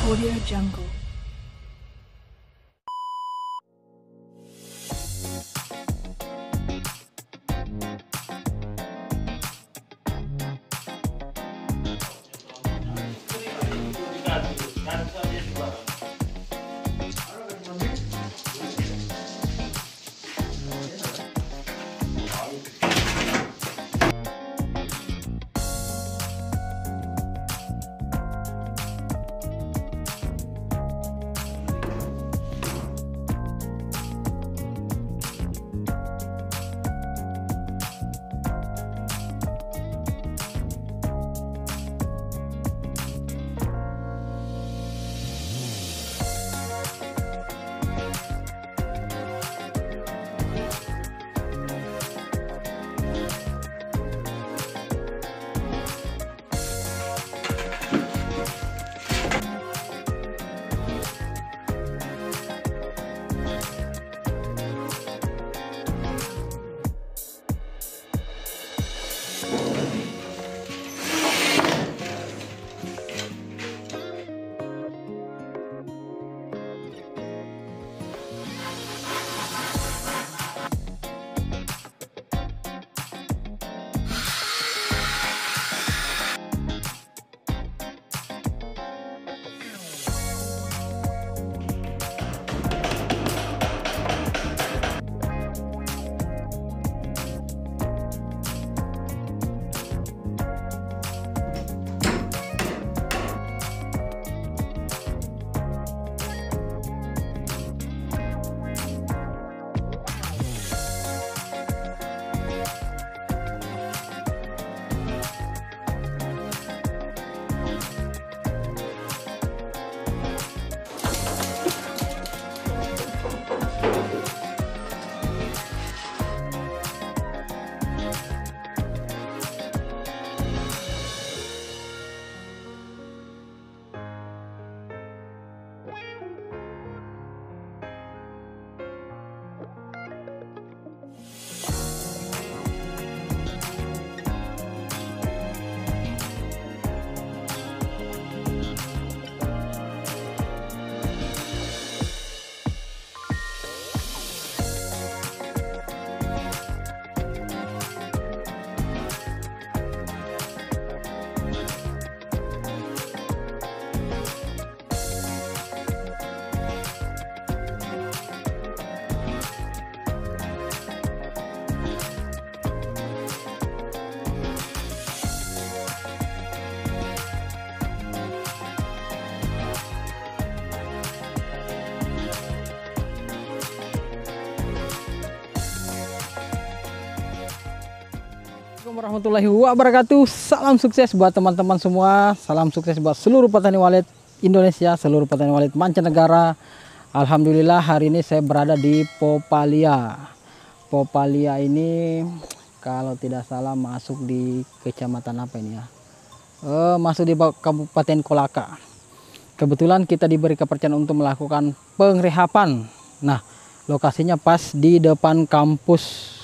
Audio Jungle. Assalamualaikum warahmatullahi wabarakatuh. Salam sukses buat teman-teman semua. Salam sukses buat seluruh petani walet Indonesia, seluruh petani walet mancanegara. Alhamdulillah hari ini saya berada di Popalia. Popalia ini kalau tidak salah masuk di kecamatan apa ini ya? Masuk di Kabupaten Kolaka. Kebetulan kita diberi kepercayaan untuk melakukan pengrehapan. Nah, lokasinya pas di depan kampus,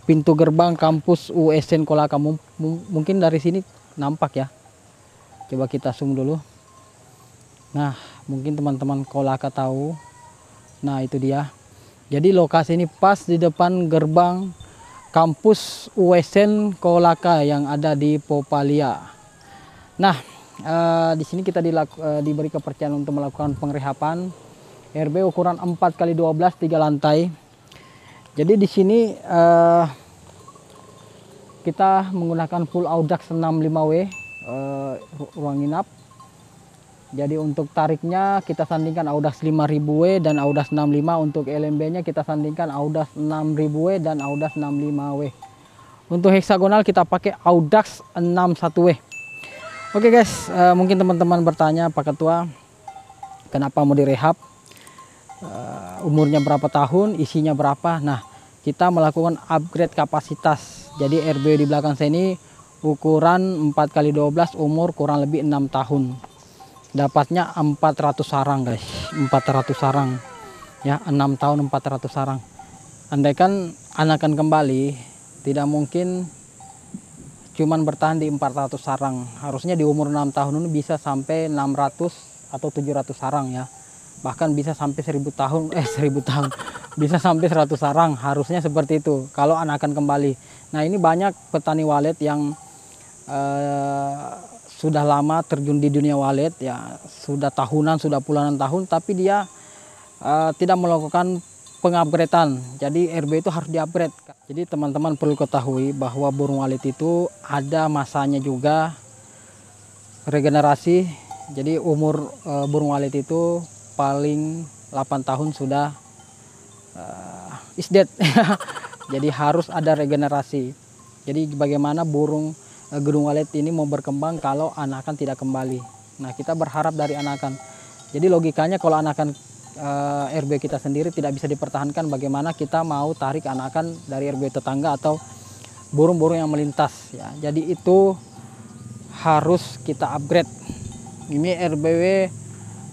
pintu gerbang kampus USN Kolaka. Mungkin dari sini nampak ya. Coba kita zoom dulu. Nah, mungkin teman-teman Kolaka tahu. Nah, itu dia. Jadi lokasi ini pas di depan gerbang kampus USN Kolaka yang ada di Popalia. Nah, di sini kita diberi kepercayaan untuk melakukan pengrehapan RB ukuran 4x12 3 lantai. Jadi di sini kita menggunakan full Audax 65W ruang inap. Jadi untuk tariknya kita sandingkan Audax 5000W dan Audax 65. Untuk LMB-nya kita sandingkan Audax 6000W dan Audax 65W. Untuk heksagonal kita pakai Audax 61W. Oke guys, mungkin teman-teman bertanya Pak Ketua, kenapa mau direhab? Umurnya berapa tahun, isinya berapa? Nah, kita melakukan upgrade kapasitas. Jadi RB di belakang saya ini ukuran 4x12, umur kurang lebih 6 tahun. Dapatnya 400 sarang guys, 400 sarang ya, 6 tahun 400 sarang. Andaikan anakan kembali, tidak mungkin cuman bertahan di 400 sarang. Harusnya di umur 6 tahun ini bisa sampai 600 atau 700 sarang ya. Bahkan bisa sampai 1000 tahun, 1000 tahun. Bisa sampai 100 sarang, harusnya seperti itu kalau anakan kembali. Nah, ini banyak petani walet yang sudah lama terjun di dunia walet ya, sudah tahunan, sudah puluhan tahun, tapi dia tidak melakukan pengupgradean. Jadi RB itu harus diupgrade. Jadi teman-teman perlu ketahui bahwa burung walet itu ada masanya juga regenerasi. Jadi umur burung walet itu paling 8 tahun sudah is dead. Jadi harus ada regenerasi. Jadi bagaimana burung gedung walet ini mau berkembang kalau anakan tidak kembali. Nah, kita berharap dari anakan. Jadi logikanya kalau anakan RB kita sendiri tidak bisa dipertahankan, bagaimana kita mau tarik anakan dari RB tetangga atau burung-burung yang melintas ya. Jadi itu harus kita upgrade. Ini RBW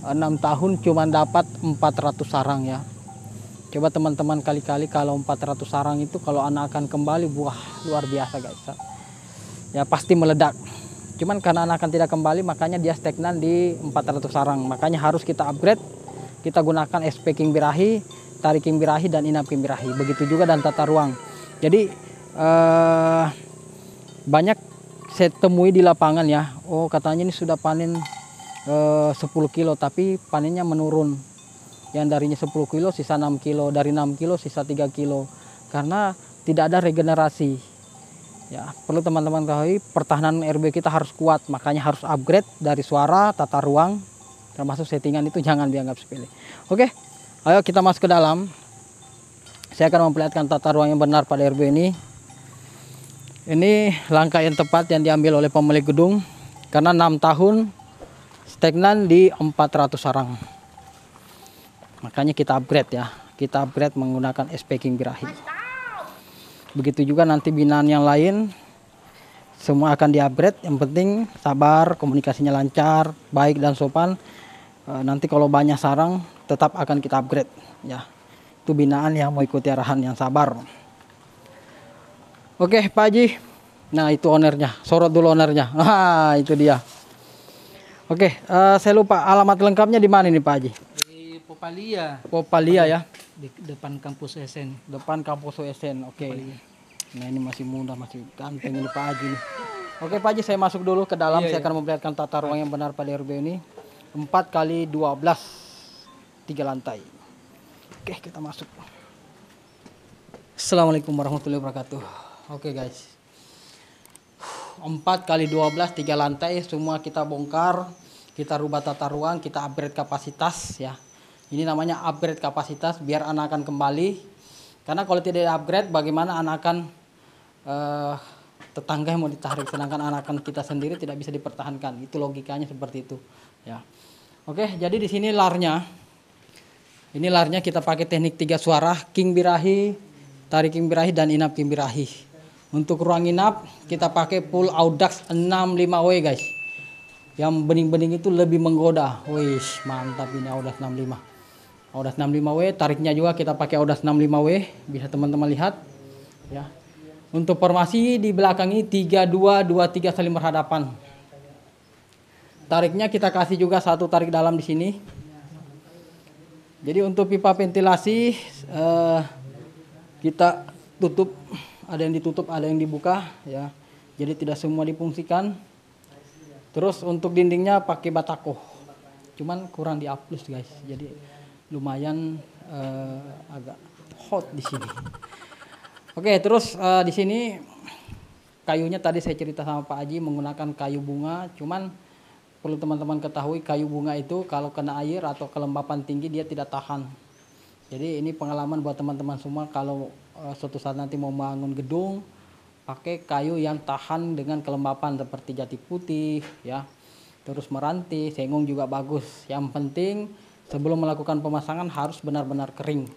6 tahun cuma dapat 400 sarang ya. Coba teman-teman kali-kali kalau 400 sarang itu kalau anakan kembali, wah luar biasa guys. Ya pasti meledak. Cuman karena anakan tidak kembali makanya dia stagnan di 400 sarang. Makanya harus kita upgrade. Kita gunakan SP King Birahi, Tarik King Birahi, dan Inap King Birahi. Begitu juga dan tata ruang. Jadi banyak saya temui di lapangan ya. Oh katanya ini sudah panen 10 kilo tapi panennya menurun. Yang darinya 10 kilo sisa 6 kilo, dari 6 kilo sisa 3 kilo. Karena tidak ada regenerasi. Ya, perlu teman-teman ketahui pertahanan RB kita harus kuat, makanya harus upgrade dari suara, tata ruang, termasuk settingan itu jangan dianggap sepele. Oke, ayo kita masuk ke dalam. Saya akan memperlihatkan tata ruang yang benar pada RB ini. Ini langkah yang tepat yang diambil oleh pemilik gedung karena 6 tahun stagnan di 400 sarang. Makanya kita upgrade ya. Kita upgrade menggunakan SP King Birahi. Begitu juga nanti binaan yang lain semua akan di-upgrade. Yang penting sabar, komunikasinya lancar, baik dan sopan. Nanti kalau banyak sarang tetap akan kita upgrade ya. Itu binaan yang mau ikuti arahan yang sabar. Oke Pak Haji. Nah itu ownernya, sorot dulu ownernya. Nah itu dia. Oke, saya lupa alamat lengkapnya di mana nih Pak Haji? Di Popalia. Popalia ya. Di depan kampus SN. Depan kampus SN. Oke. Nah ini masih muda, masih ganteng ini Pak Haji nih. Oke Pak Haji, saya masuk dulu ke dalam. Saya akan memperlihatkan tata ruang yang benar pada RB ini. 4 kali 12, 3 lantai. Oke, kita masuk. Assalamualaikum warahmatullahi wabarakatuh. Oke guys, 4 kali 12, 3 lantai, semua kita bongkar. Kita rubah tata ruang, kita upgrade kapasitas ya. Ini namanya upgrade kapasitas biar anakan kembali. Karena kalau tidak upgrade, bagaimana anakan tetangga yang mau ditarik, sedangkan anakan kita sendiri tidak bisa dipertahankan. Itu logikanya seperti itu ya. Oke, jadi di sini larnya. Ini larnya kita pakai teknik 3 suara, King Birahi, Tarik King Birahi, dan Inap King Birahi. Untuk ruang inap kita pakai full Audax 65W guys. Yang bening-bening itu lebih menggoda. Wih, mantap ini Audax 65. Audax 65W, tariknya juga kita pakai Audax 65W, bisa teman-teman lihat ya. Untuk formasi di belakang ini 3223 saling berhadapan. Tariknya kita kasih juga satu tarik dalam di sini. Jadi untuk pipa ventilasi kita tutup, ada yang ditutup, ada yang dibuka ya. Jadi tidak semua difungsikan. Terus untuk dindingnya pakai batako. Cuman kurang diaplus guys. Jadi lumayan agak hot di sini. Oke, terus di sini kayunya tadi saya cerita sama Pak Haji menggunakan kayu bunga. Cuman perlu teman-teman ketahui kayu bunga itu kalau kena air atau kelembapan tinggi dia tidak tahan. Jadi ini pengalaman buat teman-teman semua kalau suatu saat nanti mau bangun gedung, pakai kayu yang tahan dengan kelembapan seperti jati putih ya. Terus meranti, sengung juga bagus. Yang penting sebelum melakukan pemasangan harus benar-benar kering.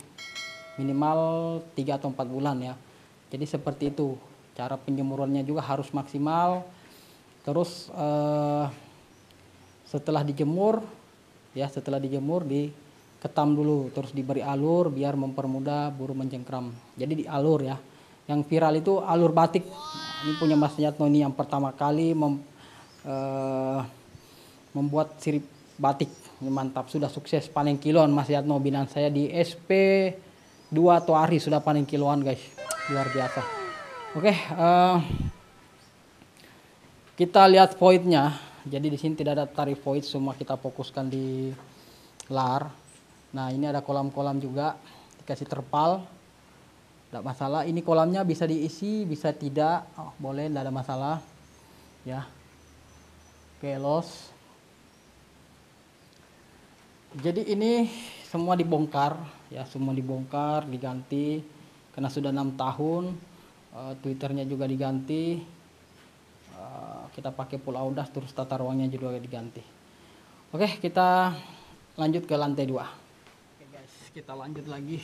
Minimal 3 atau 4 bulan ya. Jadi seperti itu. Cara penjemurannya juga harus maksimal. Terus setelah dijemur ya, diketam dulu, terus diberi alur biar mempermudah burung mencengkram. Jadi dialur ya. Yang viral itu alur batik. Nah, ini punya Mas Yatno ini yang pertama kali membuat sirip batik. Ini mantap, sudah sukses panen kiloan Mas Yatno, binaan saya di SP 2 Toari sudah panen kiloan guys, luar biasa. Oke, kita lihat voidnya. Jadi di sini tidak ada tarik void, semua kita fokuskan di lar. Nah ini ada kolam-kolam juga, dikasih terpal, tidak masalah. Ini kolamnya bisa diisi, bisa tidak, boleh, tidak ada masalah. Ya, oke, los. Jadi ini semua dibongkar, ya, semua dibongkar, diganti, karena sudah 6 tahun. Twitternya juga diganti. Kita pakai full audas, terus tata ruangnya juga diganti. Oke, kita lanjut ke lantai 2. Oke guys, kita lanjut lagi.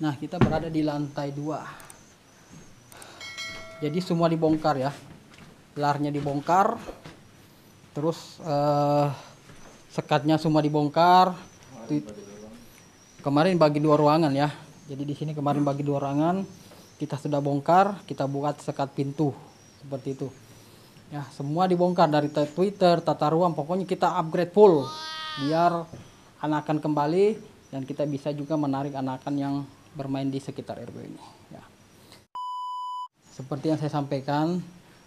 Nah, kita berada di lantai 2. Jadi semua dibongkar ya. Larnya dibongkar. Terus sekatnya semua dibongkar. Kemarin bagi 2 ruangan ya. Jadi di sini kemarin bagi 2 ruangan, kita sudah bongkar, kita buat sekat pintu seperti itu. Ya, semua dibongkar dari Twitter, tata ruang, pokoknya kita upgrade full biar anakan kembali dan kita bisa juga menarik anakan yang bermain di sekitar RW ini. Ya. Seperti yang saya sampaikan,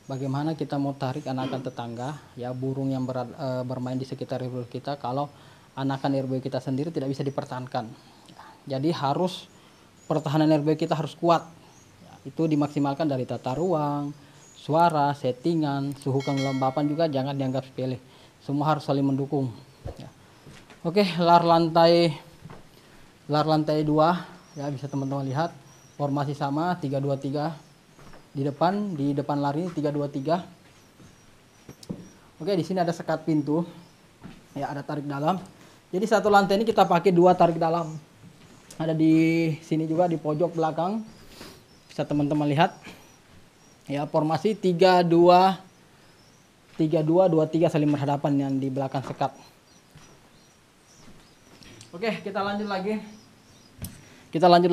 bagaimana kita mau tarik anakan tetangga, ya, burung yang bermain di sekitar RW kita kalau anakan RW kita sendiri tidak bisa dipertahankan. Ya, jadi harus pertahanan RW kita harus kuat. Ya, itu dimaksimalkan dari tata ruang, suara, settingan, suhu kelembapan juga jangan dianggap sepele. Semua harus saling mendukung. Ya. Oke, lar lantai 2 ya, bisa teman-teman lihat formasi sama 3-2-3 di depan lar ini 3-2-3. Oke, di sini ada sekat pintu. Ya, ada tarik dalam. Jadi satu lantai ini kita pakai 2 tarik dalam. Ada di sini juga di pojok belakang, bisa teman-teman lihat ya, formasi 3-2-2-3 saling berhadapan yang di belakang sekat. Oke, kita lanjut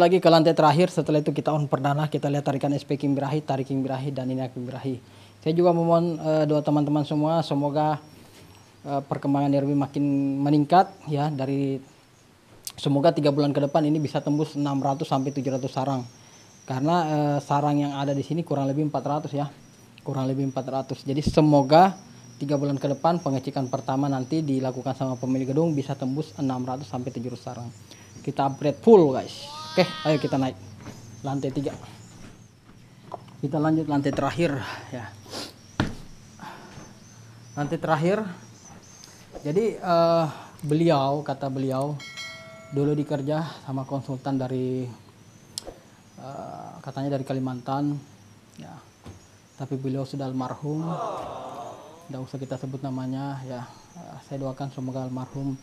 lagi ke lantai terakhir. Setelah itu kita on perdana, kita lihat tarikan SP King Birahi, tarik King Birahi, dan ini King Birahi. Saya juga memohon doa teman-teman semua, semoga perkembangan RW makin meningkat ya, dari semoga 3 bulan ke depan ini bisa tembus 600 sampai 700 sarang. Karena sarang yang ada di sini kurang lebih 400 ya. Kurang lebih 400. Jadi semoga 3 bulan ke depan pengecekan pertama nanti dilakukan sama pemilik gedung bisa tembus 600 sampai 700 sarang. Kita upgrade full guys. Oke, ayo kita naik lantai 3. Kita lanjut lantai terakhir ya. Lantai terakhir. Jadi kata beliau dulu dikerja sama konsultan dari katanya dari Kalimantan ya, tapi beliau sudah almarhum, tidak usah kita sebut namanya ya. Saya doakan semoga almarhum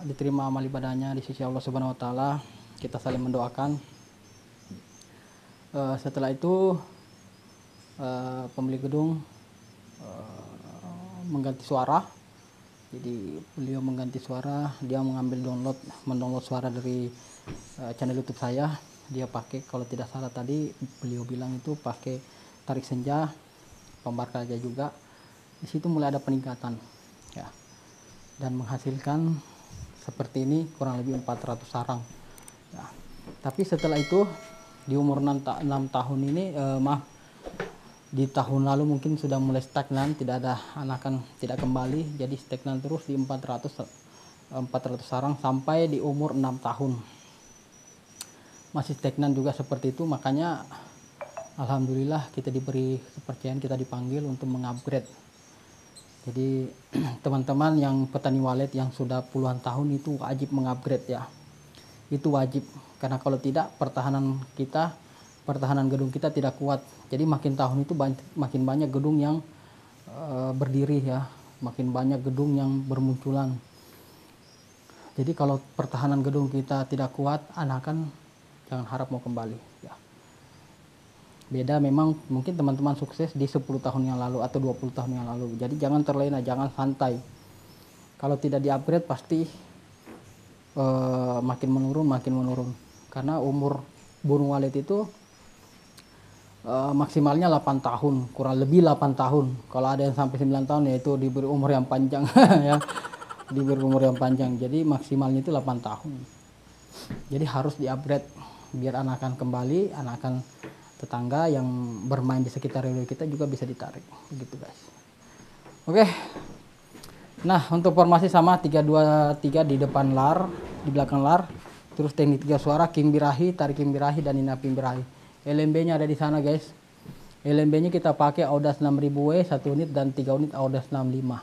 diterima amal ibadahnya di sisi Allah Subhanahu Wa Taala. Kita saling mendoakan. Setelah itu pemilik gedung mengganti suara. Jadi beliau mengganti suara, dia mendownload suara dari channel YouTube saya. Dia pakai, kalau tidak salah tadi beliau bilang itu pakai tarik senja, pembarkaja juga. Di situ mulai ada peningkatan ya. Dan menghasilkan seperti ini kurang lebih 400 sarang. Ya. Tapi setelah itu di umur 6 tahun ini di tahun lalu mungkin sudah mulai stagnan, tidak ada anakan, tidak kembali, jadi stagnan terus di 400 sarang sampai di umur 6 tahun masih stagnan juga seperti itu. Makanya alhamdulillah kita diberi kepercayaan, kita dipanggil untuk mengupgrade. Jadi teman-teman yang petani walet yang sudah puluhan tahun itu wajib mengupgrade ya, itu wajib, karena kalau tidak pertahanan gedung kita tidak kuat. Jadi makin tahun itu makin banyak gedung yang berdiri ya, makin banyak gedung yang bermunculan. Jadi kalau pertahanan gedung kita tidak kuat, anakan jangan harap mau kembali ya. Beda memang mungkin teman-teman sukses di 10 tahun yang lalu atau 20 tahun yang lalu. Jadi jangan terlena, jangan santai. Kalau tidak di-upgrade pasti makin menurun karena umur burung walet itu maksimalnya 8 tahun, kurang lebih 8 tahun. Kalau ada yang sampai 9 tahun ya itu diberi umur yang panjang ya. Diberi umur yang panjang. Jadi maksimalnya itu 8 tahun. Jadi harus di-upgrade biar anakan kembali, anakan tetangga yang bermain di sekitar area kita juga bisa ditarik. Begitu, guys. Oke. Nah, untuk formasi sama 3-2-3 di depan lar, di belakang lar. Terus teknik 3 suara, king birahi, tarik king birahi dan inaping birahi. LMB-nya ada di sana, guys. LMB-nya kita pakai Audas 6000W 1 unit dan 3 unit Audas 65.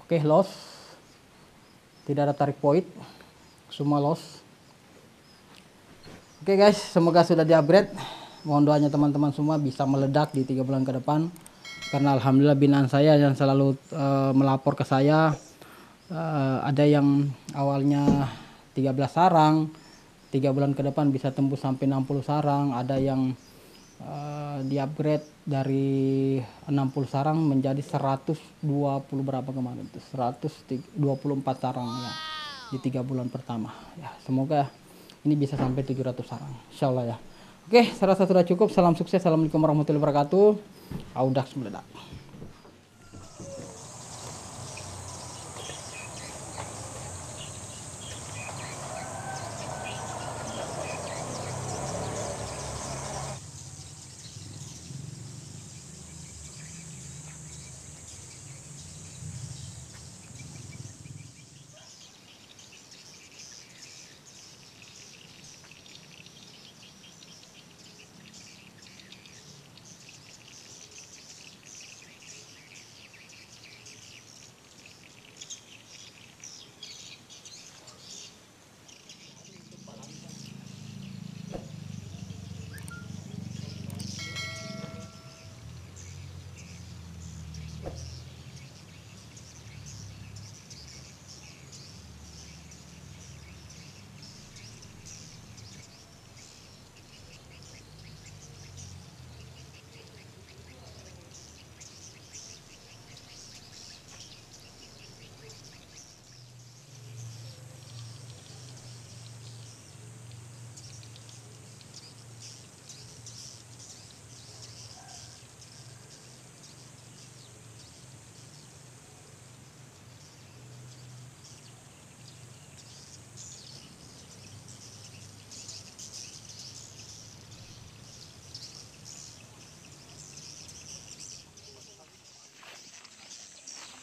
Oke, loss. Tidak ada tarik point. Semua loss. Oke, guys, semoga sudah di-upgrade. Mohon doanya teman-teman semua bisa meledak di 3 bulan ke depan. Karena alhamdulillah binaan saya yang selalu melapor ke saya, ada yang awalnya 13 sarang, 3 bulan ke depan bisa tembus sampai 60 sarang, ada yang di-upgrade dari 60 sarang menjadi 120 berapa kemarin itu, 124 sarang ya di 3 bulan pertama. Ya, semoga ini bisa sampai 700 sarang, insyaallah ya. Oke, saya rasa sudah cukup. Salam sukses. Assalamualaikum warahmatullahi wabarakatuh. Audax meledak.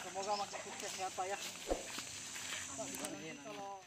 Semoga makin sukses ya Pak ya. Kalau